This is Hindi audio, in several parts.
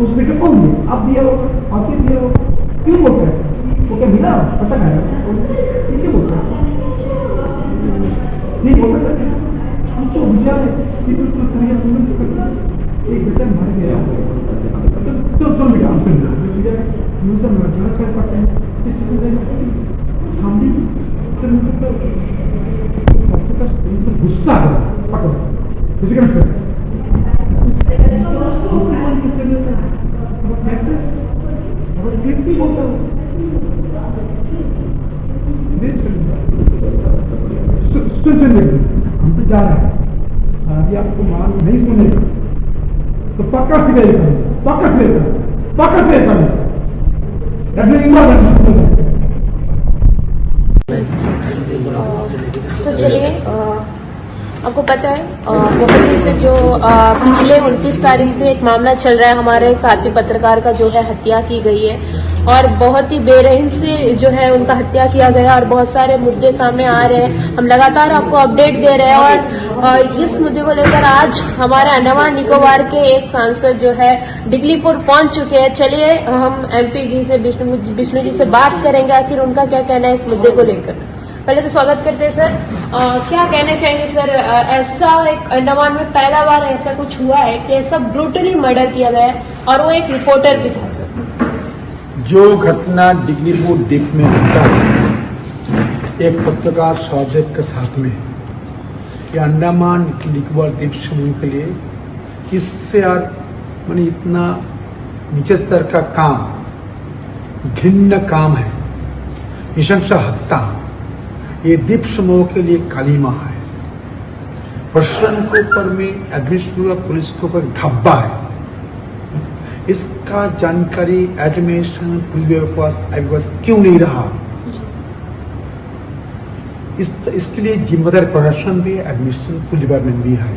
उस बेटे कौन दिया? आप दिया होगा, आप ही दिया होगा। क्यों बोलते हैं? वो क्या मिला? पता है क्यों बोलते हैं? नहीं बोल सकते हम तो विचार है कि तो एक बेटा मर गया तो बेटा हम सुन कर पाते हैं सामने गुस्सा है पकड़ो किसी का हम तो जा रहे हैं अभी आपको मान नहीं सुनेगा तो पक्का से तो चलिए आपको पता है बहुत दिन से जो पिछले 29 तारीख से एक मामला चल रहा है हमारे साथी पत्रकार का जो है हत्या की गई है और बहुत ही बेरहम से जो है उनका हत्या किया गया और बहुत सारे मुद्दे सामने आ रहे हैं। हम लगातार आपको अपडेट दे रहे हैं और इस मुद्दे को लेकर आज हमारे अंडमान निकोबार के एक सांसद जो है डिगलीपुर पहुंच चुके हैं। चलिए हम MP जी से विष्णु जी से बात करेंगे आखिर उनका क्या कहना है इस मुद्दे को लेकर। पहले तो स्वागत करते हैं सर। क्या कहना चाहेंगे सर, ऐसा एक अंडमान में पहला बार ऐसा कुछ हुआ है कि ऐसा ब्रूटली मर्डर किया गया है और वो एक रिपोर्टर भी था सर। जो घटना डिगलीपुर द्वीप में घटा एक पत्रकार शौदेव के साथ में ये अंडमान निकोबार द्वीप समूह के लिए इससे यार माने इतना नीचे स्तर का काम घृण्य काम है, निशंस हत्या ये द्वीप समूह के लिए कालीमा है। प्रशासन के ऊपर में एडमिनिस्ट्रेटिव पुलिस के ऊपर धब्बा है। इसका जानकारी एडमिनिस्ट्रेशन पुलिस पास क्यों नहीं रहा? इसके लिए जिम्मेदार प्रशासन भी है, एडमिनिस्ट्रेशन पुलिस डिपार्टमेंट भी है,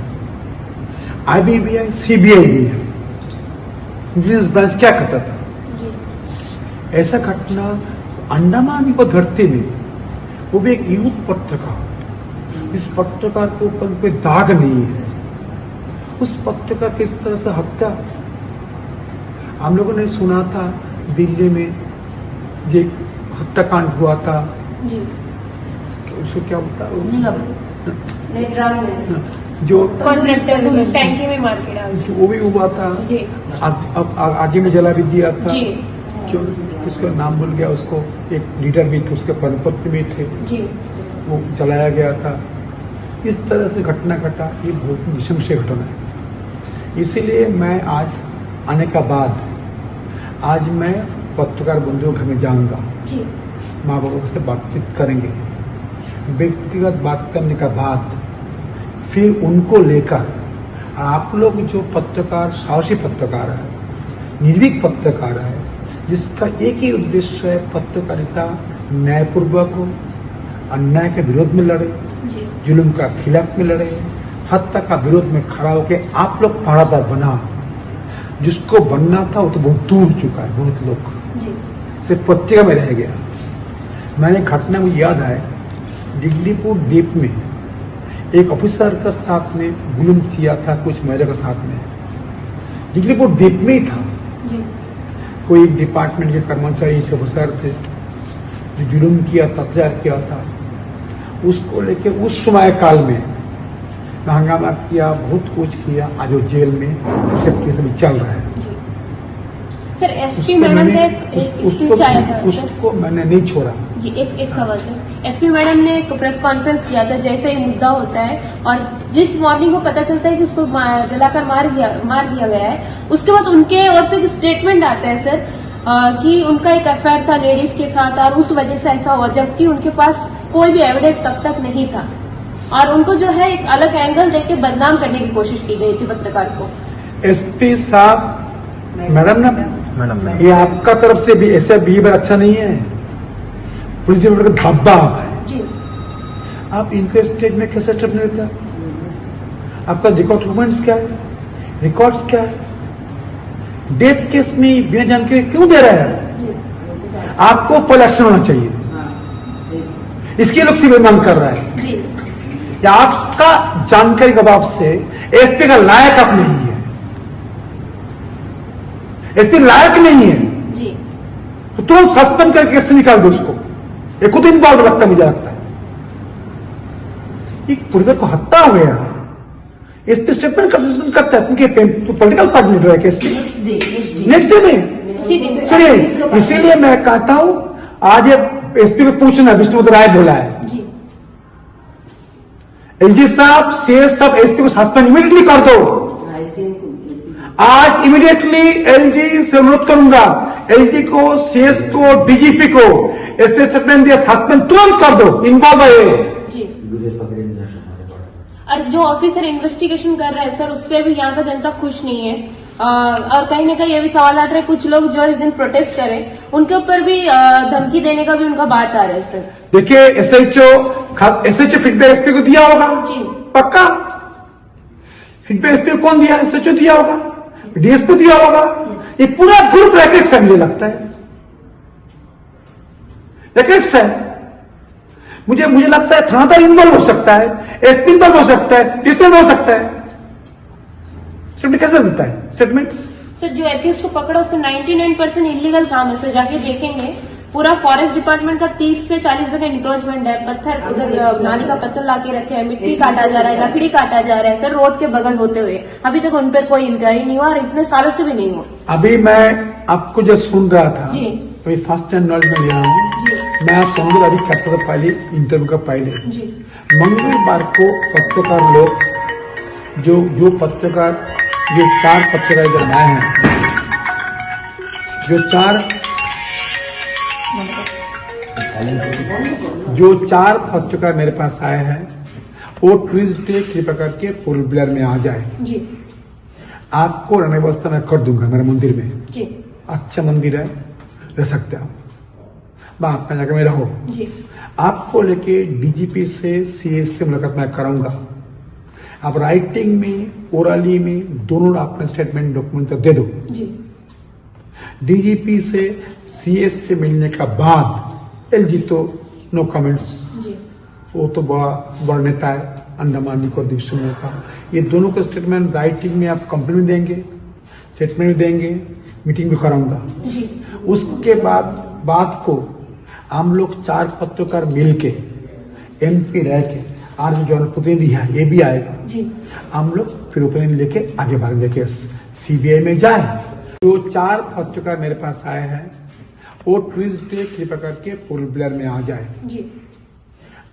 IB भी है, CBI भी है। इंटेलिजेंस ब्रांच क्या करता था? ऐसा घटना अंडमान को धरती में वो भी एक यूथ पत्रकार, इस पत्रकार के ऊपर कोई दाग नहीं है, उस पत्रकार किस तरह से हत्या। हम लोगों ने सुना था दिल्ली में ये हत्याकांड हुआ था जी। उसको क्या बोलता जो टैंकी में मार के डाल वो भी हुआ था जी। अब आगे में जला भी दिया था जी। जो उसका नाम भूल गया, उसको एक लीडर भी थे, उसके पदपत्र भी थे जी। वो जलाया गया था। इस तरह से घटना घटा, ये बहुत निशंस घटना है। इसीलिए मैं आज आने का बाद आज मैं पत्रकार बंधुओं के घर में जाऊंगा, माँ बाबा से बातचीत करेंगे, व्यक्तिगत बात करने का बाद फिर उनको लेकर आप लोग जो पत्रकार साहसी पत्रकार है, निर्भीक पत्रकार है, जिसका एक ही उद्देश्य है पत्रकारिता न्यायपूर्वक हो, अन्याय के विरोध में लड़े, जुल्म का खिलाफ में लड़े, हत्या का विरोध में खड़ा होकर आप लोग पहरादार बना। जिसको बनना था वो तो बहुत दूर चुका है, बहुत लोग सिर्फ पत्रिका में रह गया। मैंने घटना मुझे याद है, डिगलीपुर द्वीप में एक ऑफिसर के साथ में जुल्म किया था, कुछ महिला के साथ में डिगलीपुर द्वीप में ही था। कोई एक डिपार्टमेंट के कर्मचारी ऑफिसर थे जो जुल्म किया था, अत्याचार किया था, उसको लेके उस समय काल में हंगामा किया, बहुत कुछ किया। आज वो जेल में उसे केस भी चल रहा है। सर SP मैडम ने स्पीच आया था, उसको मैंने नहीं छोड़ा जी। एक सवाल सर, SP मैडम ने एक प्रेस कॉन्फ्रेंस किया था जैसे ही मुद्दा होता है और जिस मॉर्निंग को पता चलता है कि उसको जलाकर मार दिया गया है, उसके बाद उनके ओर से एक स्टेटमेंट आता है सर कि उनका एक अफेयर था लेडीज के साथ और उस वजह से ऐसा हुआ, जबकि उनके पास कोई भी एविडेंस तब तक नहीं था और उनको जो है एक अलग एंगल देके बदनाम करने की कोशिश की गई थी पत्रकार को। SP साहब, मैडम ना, ये आपका तरफ से भी ऐसा बिहेवियर अच्छा नहीं है, पुलिस डिपार्टमेंट का धब्बा है जी। आप इनके स्टेज में कैसे स्टेप नहीं लेते? आपका डॉक्यूमेंट्स क्या है, रिकॉर्ड्स क्या है? डेथ केस में बिना जानकारी क्यों दे रहा है? आपको पहले एक्शन होना चाहिए, इसके लोग सिविल मांग कर रहा है या आपका जानकारी के अभाव से SP का लायक आप नहीं है। एसपी लायक नहीं है जी तो तुरंत सस्पेंड करके केस से निकाल दो उसको। ये खुद इन्वॉल्व लगता है, मुझे लगता है एक परिवार को हत्या हो गया, एसपी स्टेटमेंट सस्पेंड करता है क्योंकि पॉलिटिकल पार्टी लीडर है केस नेक्स्ट डे में। चलिए इसीलिए मैं कहता हूं आज एसपी को पूछना, विष्णुपद राय बोला है एलजी साहब सीएस साहब एसपी को सस्पेंड इमीडिएटली कर दो। आज इमीडिएटली एलजी से अनुरोध करूंगा, एलजी को, सीएस को, डीजीपी को एसपी स्टेटमेंट दिया सस्पेंड तुरंत कर दो, इन्वॉल्व है। और जो ऑफिसर इन्वेस्टिगेशन कर रहा है सर, उससे भी यहाँ का जनता खुश नहीं है। और कहीं ना कहीं ये भी सवाल उठ रहे हैं, कुछ लोग जो इस दिन प्रोटेस्ट करें उनके ऊपर भी धमकी देने का भी उनका बात आ रहा है सर। देखिए एसएचओ फीडबैक एसपी को दिया होगा जी पक्का, फीडबैक एसपी को कौन दिया, एसएचओ दिया होगा, डीएसपी दिया होगा, ये पूरा ग्रुप रैकेट्स है, मुझे लगता है रैकेट्स है। मुझे लगता है थानादार इन्वॉल्व हो सकता है, एसपी इन्वॉल्व हो सकता है, डीएसपी हो सकता है। स्टेटमेंट कैसे देता है स्टेटमेंट? सर जो एक्यूज को पकड़ा उसका 99% इलीगल काम है सर, जाके देखेंगे पूरा फॉरेस्ट डिपार्टमेंट का 30 से 40 इंक्रोचमेंट है, पत्थर उधर नाली का पत्थर लाके रखे हैं, मिट्टी काटा जा रहा है, लकड़ी काटा जा रहा है सर रोड के बगल होते हुए, अभी तक उन पर कोई इंक्वायरी नहीं हुआ और इतने सालों से भी नहीं हुआ। अभी मैं आपको जो सुन रहा था जी अभी फर्स्ट हैंड नॉलेज में लिया हूँ, मैं आप सुनूंगा अभी कैप्चर का पहले इंटरव्यू का पहले जी मंगलवार को पत्रकार लोग जो पत्रकार जो 4 पत्रकार इधर आए हैं, जो 4 पत्रकार मेरे पास आए हैं वो ट्यूजडे कृपा करके फुल ब्लेयर में आ जाए जी। आपको रहने व्यवस्था मैं कर दूंगा मेरे मंदिर में जी अच्छा मंदिर है, रह सकते हो आप जगह में रहो जी। आपको लेके डीजीपी से सीएस से मुलाकात मैं कराऊंगा, आप राइटिंग में ओरली में दोनों अपने स्टेटमेंट डॉक्यूमेंट दे दो जी। डीजीपी से सीएस से मिलने का बाद एलजी तो नो कमेंट्स जी। वो तो बड़ा नेता है अंडमान निकोबार द्वीप समूह का, ये दोनों का स्टेटमेंट राइटिंग में आप कंप्लेन भी देंगे, स्टेटमेंट भी देंगे, मीटिंग भी कराऊंगा जी। उसके बाद को हम लोग 4 पत्रकार मिलके एमपी रह के आज जो जनप्रतिनिधि है ये भी आएगा जी। हम लोग फिर ओपिनियन लेके आगे बढ़ेंगे, केस सीबीआई में जाए। जो 4 पत्रकार मेरे पास आए हैं वो ट्यूजडे कृपा करके फुल ब्लेयर में आ जाए जी।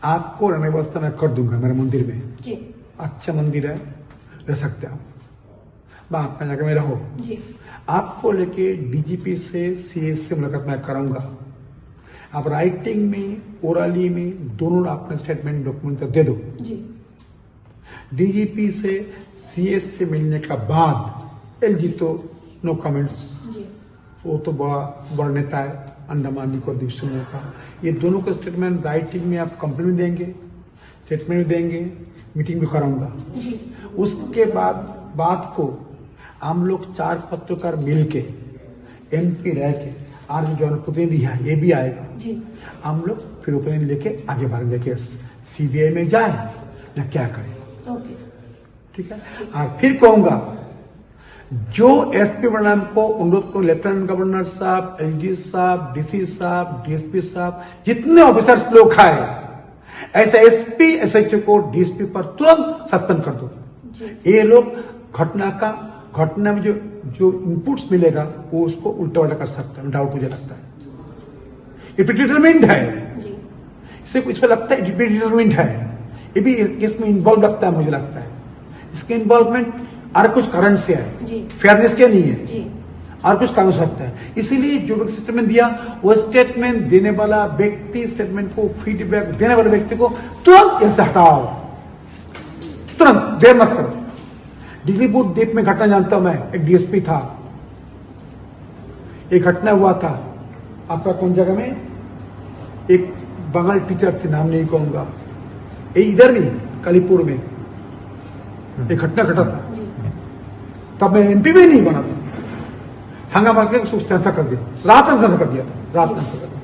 आपको रहने व्यवस्था मैं कर दूंगा मेरे मंदिर में जी। अच्छा मंदिर है, रह सकते हो आप जगह में रहो जी। आपको लेके डीजीपी से सीएस से मुलाकात मैं कराऊंगा, आप राइटिंग में ओरली में दोनों अपने स्टेटमेंट डॉक्यूमेंट दे दो जी। डीजीपी से सीएस से मिलने का बाद एलजी तो नो कमेंट्स जी। वो तो बड़ा नेता है अंडमान निकोबार द्वीप समूह का, ये दोनों का स्टेटमेंट राइटिंग में आप कंप्लेन भी देंगे, स्टेटमेंट भी देंगे, मीटिंग भी कराऊंगा जी। उसके बाद को हम लोग 4 पत्रकार मिलके एमपी रह के आज जो जनप्रतिनिधि है ये भी आएगा जी। हम लोग फिर ओपिनियन लेके आगे बढ़ेंगे, केस सीबीआई में जाए या क्या करें ओके ठीक है। और फिर कहूंगा जो एसपी मैडम को अनुरोध को लेफ्टिनेंट गवर्नर साहब, एलजी साहब, डीसी साहब, डीएसपी साहब जितने ऑफिसर्स लोग आए ऐसे एसपी एसएचओ को डीएसपी पर तुरंत सस्पेंड कर दो। ये लोग घटना में जो इनपुट्स मिलेगा वो उसको उल्टा उल्टा कर सकता है, डाउट मुझे लगता है ये डिटरमिन्ड है, इसे इसको लगता है डिटरमिन्ड है, ये भी इसमें इन्वॉल्व लगता है, मुझे लगता है इसके इन्वॉल्वमेंट और कुछ कारण से है, फेयरनेस के नहीं है जी। और कुछ कारण हो सकता है। इसीलिए जो व्यक्ति स्टेटमेंट दिया वो स्टेटमेंट देने वाला व्यक्ति, स्टेटमेंट को फीडबैक देने वाले व्यक्ति को तुरंत ऐसे हटाओ, तुरंत देर मत करो। डिग्रीपुर द्वीप में घटना जानता हूं मैं, एक डीएसपी था, एक घटना हुआ था आपका कौन जगह में, एक बंगाल टीचर थे, नाम नहीं कहूंगा, इधर भी कालीपुर में एक घटना घटा था, तब मैं एमपी भी नहीं बना था, हंगामा के ऐसा कर दिया, रात ऐसा कर दिया था, रात ऐसा कर दिया।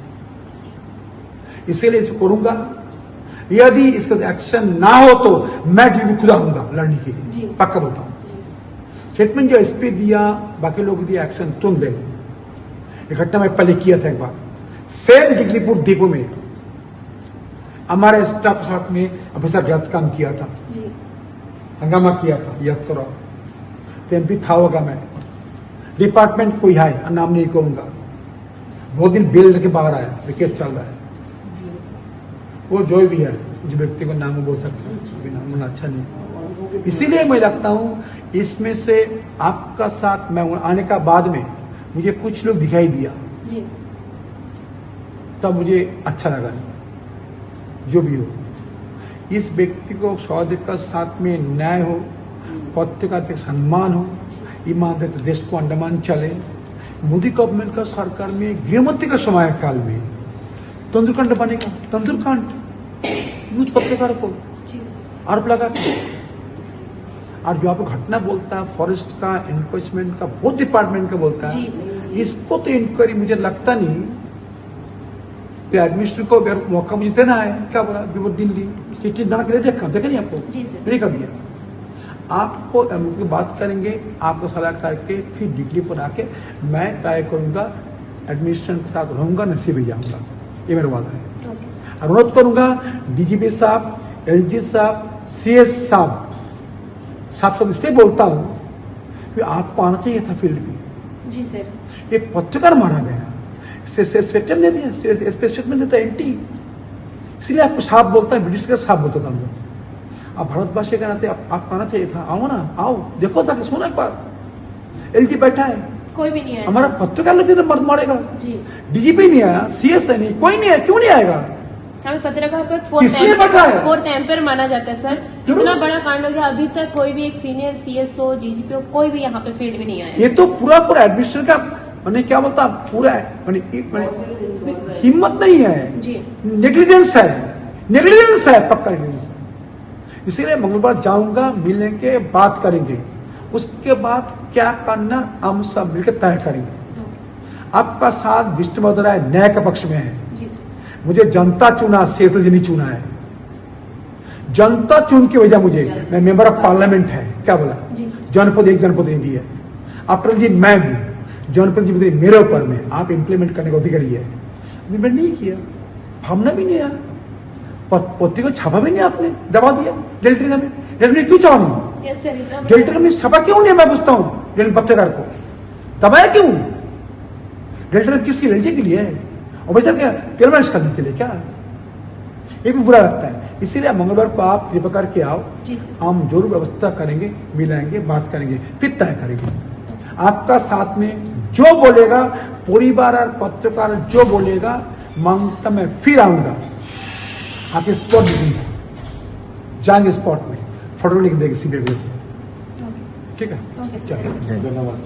इसीलिए करूंगा, यदि इसका एक्शन ना हो तो मैं भी खुद आऊंगा लड़ने के लिए, पक्का बोलता हूं। स्टेटमेंट जो एसपी दिया बाकी लोग भी एक्शन तुरंत लेंगे। ये घटना मैं पहले किया था एक बार, सेम डिग्रीपुर डिपो में हमारे स्टाफ के साथ में ऑफिसर गलत काम किया था, हंगामा किया था, याद करो। तो एमपी था होगा, मैं डिपार्टमेंट कोई है, नाम नहीं कहूंगा, बहुत दिन बेल लेके बाहर आया, विकेट चल रहा है, वो जो भी है, जो व्यक्ति को नाम बोल सकते हैं, नाम बोलना अच्छा नहीं। इसीलिए मैं लगता हूं इसमें से आपका साथ मैं आने का बाद में मुझे कुछ लोग दिखाई दिया, तब मुझे अच्छा लगा। जो भी हो, इस व्यक्ति को स्वादिष्ट का साथ में न्याय हो, पत्रकारिता का सम्मान हो, ईमानदारी देश को अंडमान चले। मोदी गवर्नमेंट का सरकार में गृहमंत्री का समय काल में तंदुरकांड बनेगा, तंदुरकांड यूज पत्रकार को आरोप लगा के, और जो आपको घटना बोलता है फॉरेस्ट का, एनफोर्समेंट का, बहुत डिपार्टमेंट का बोलता है, इसको तो इंक्वायरी मुझे लगता नहीं कि एडमिनिस्ट्रेटर को अगर मौका मुझे देना है, क्या बोला वो दिल्ली चिट्ठी डाल के देखा नहीं आपको, नहीं कर दिया। आपको की बात करेंगे, आपको सलाह करके फिर डिग्री पर आके मैं तय करूंगा, एडमिनिस्ट्रेशन के साथ रहूंगा, नसीब ही जाऊंगा, ये मेरा वादा है। अनुरोध करूंगा डीजीपी साहब, एलजी साहब, सीएस साहब सब इसलिए बोलता हूं कि आपको आना चाहिए था फील्ड में। जी सर। ये पत्रकार मारा गया, स्टेटमेंट नहीं दिया, स्टेटमेंट देता एंटी, इसलिए आपको साफ बोलता है, ब्रिटिश का साफ बोलता था। आप भारतवासी के नाते आपको आना चाहिए था, आओ ना, आओ देखो था, सुनो एक बार, एलजी बैठा है, कोई भी नहीं आया, हमारा पत्रकार लोग मर्द मारेगा, डीजीपी नहीं आया, सीएस है नहीं, कोई नहीं आया, क्यों नहीं आएगा? हमें पत्रकार को फोर्थ एम्पायर माना जाता है सर। इतना बड़ा कांड हो गया, अभी तक कोई भी एक सीनियर सीएसओ, डीजीपी कोई भी यहाँ पे फील्ड में नहीं आया। ये तो पूरा एडमिनिस्ट्रेशन का मैंने क्या बोलता, पूरा है, हिम्मत नहीं है, नेग्लिजेंस है, पक्का नेग्लिजेंस है। इसीलिए मंगलवार जाऊंगा, मिलेंगे, बात करेंगे, उसके बाद क्या करना हम सब मिलकर तय करेंगे। आपका साथ विष्णु महोदय न्याय के पक्ष में है, मुझे जनता चुना, सेतल जी नहीं चुना है, जनता चुन की वजह मुझे, मैं मेंबर ऑफ पार्लियामेंट है, क्या बोला, जनपद एक जनपद नहीं दी है, अटल जी मैं हूं, जनपद जी मेरे ऊपर में, आप इंप्लीमेंट करने का अधिकारी है, इम्प्लीमेंट नहीं किया, भावना भी नहीं आया, पत्ती को छापा भी नहीं, आपने दबा दिया डेल्टा में, क्यों छापा नहीं, डेल्टा में छापा क्यों नहीं, मैं पूछता हूँ पत्रकार को दबाया क्यों, डेल्टा में किसकी एलजी के लिए है, और बचा क्या पेमेंट्स करने के लिए, क्या ये भी बुरा लगता है। इसीलिए मंगलवार को आप कृपा करके आओ, हम जरूर व्यवस्था करेंगे, मिलाएंगे, बात करेंगे, फिर तय करेंगे। आपका साथ में जो बोलेगा, परिवार और पत्रकार जो बोलेगा, मांगता मैं फिर आऊंगा, आप स्पॉट जाएंगे, स्पॉट में फोटो लिख देंगे सीबीआई, ठीक है, धन्यवाद।